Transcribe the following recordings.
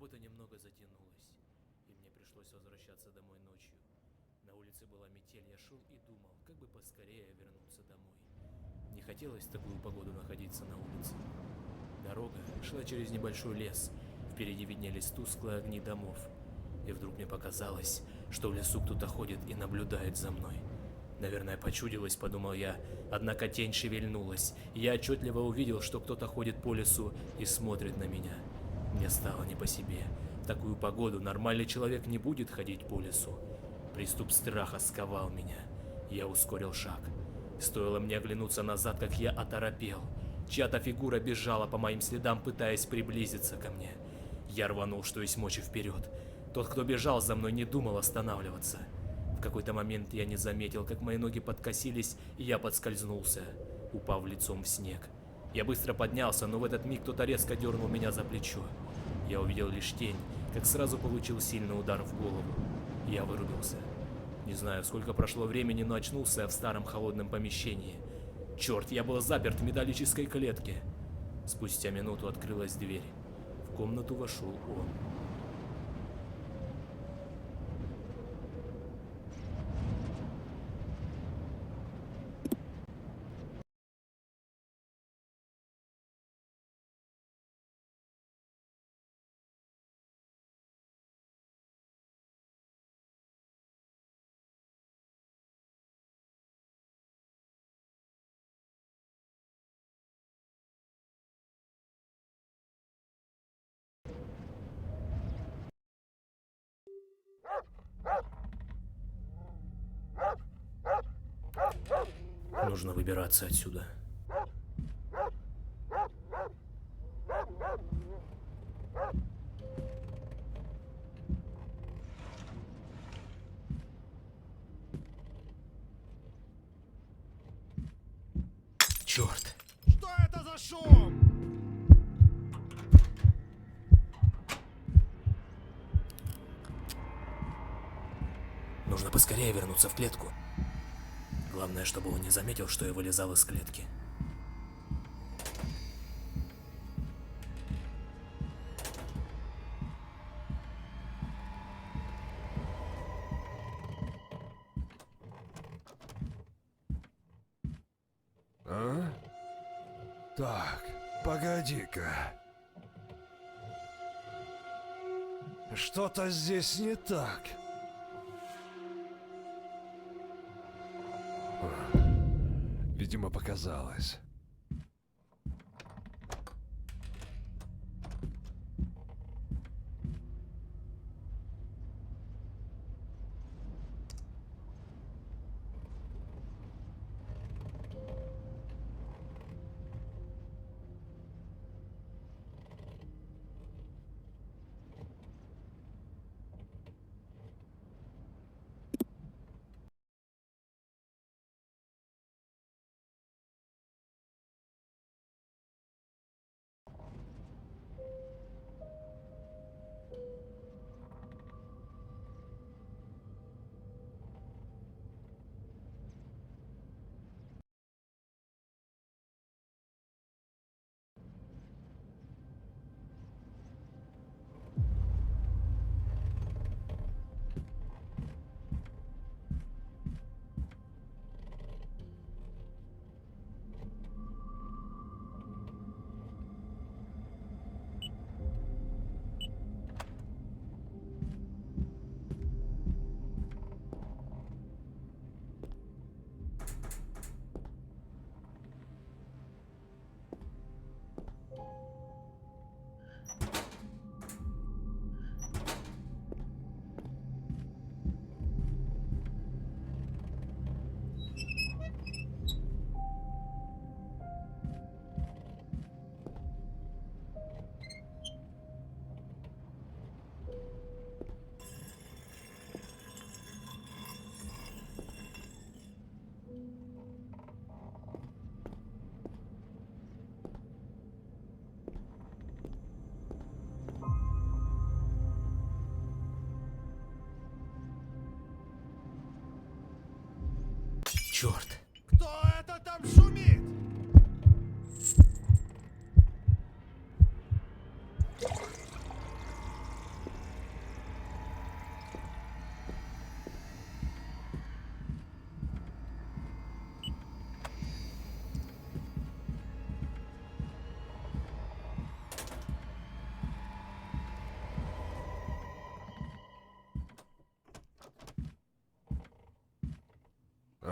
Работа немного затянулась, и мне пришлось возвращаться домой ночью. На улице была метель, я шел и думал, как бы поскорее вернуться домой. Не хотелось в такую погоду находиться на улице. Дорога шла через небольшой лес, впереди виднелись тусклые огни домов. И вдруг мне показалось, что в лесу кто-то ходит и наблюдает за мной. Наверное, почудилось, подумал я, однако тень шевельнулась, и я отчетливо увидел, что кто-то ходит по лесу и смотрит на меня. Мне стало не по себе. В такую погоду нормальный человек не будет ходить по лесу. Приступ страха сковал меня. Я ускорил шаг. Стоило мне оглянуться назад, как я оторопел. Чья-то фигура бежала по моим следам, пытаясь приблизиться ко мне. Я рванул, что есть мочи, вперед. Тот, кто бежал за мной, не думал останавливаться. В какой-то момент я не заметил, как мои ноги подкосились, и я подскользнулся, упав лицом в снег. Я быстро поднялся, но в этот миг кто-то резко дернул меня за плечо. Я увидел лишь тень, как сразу получил сильный удар в голову. Я вырубился. Не знаю, сколько прошло времени, но очнулся я в старом холодном помещении. Черт, я был заперт в металлической клетке. Спустя минуту открылась дверь. В комнату вошел он. Нужно выбираться отсюда. Черт! Что это за шум? Нужно поскорее вернуться в клетку. Главное, чтобы он не заметил, что я вылезал из клетки. А? Так, погоди-ка. Что-то здесь не так. Видимо, показалось. Черт! Кто это там шумит?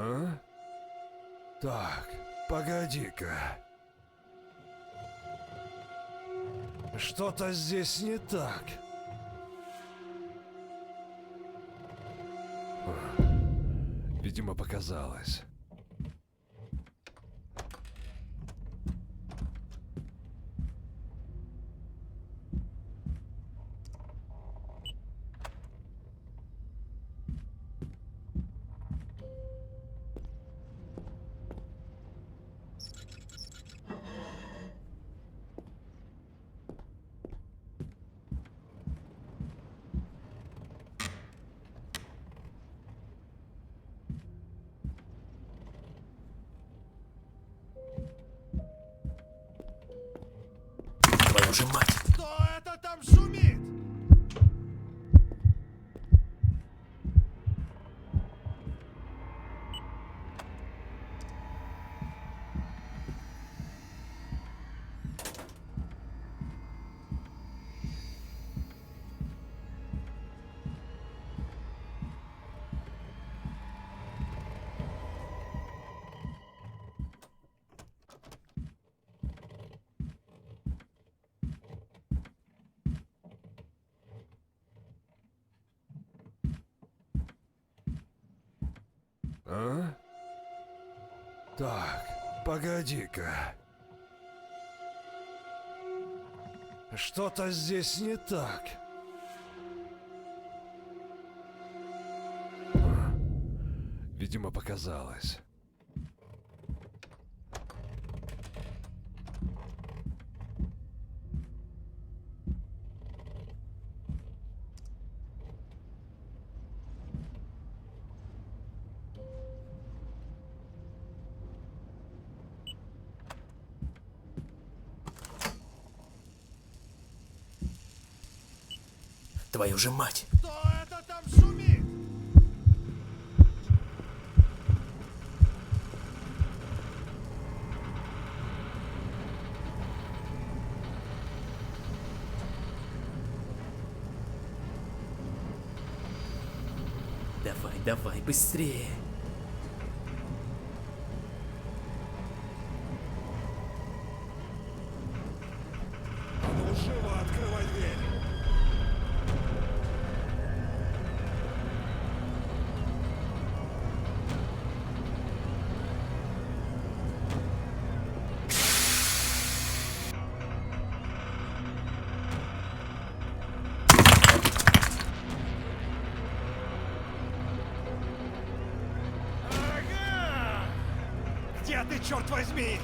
А? Так, погоди-ка. Что-то здесь не так. Видимо, показалось. Твою же мать! Кто это там шумит? А? Так, погоди-ка. Что-то здесь не так. Видимо, показалось. Твою же мать! Кто это там шумит? Давай, давай, быстрее! Ну, живо открывай дверь. Ага! Где ты, черт возьми?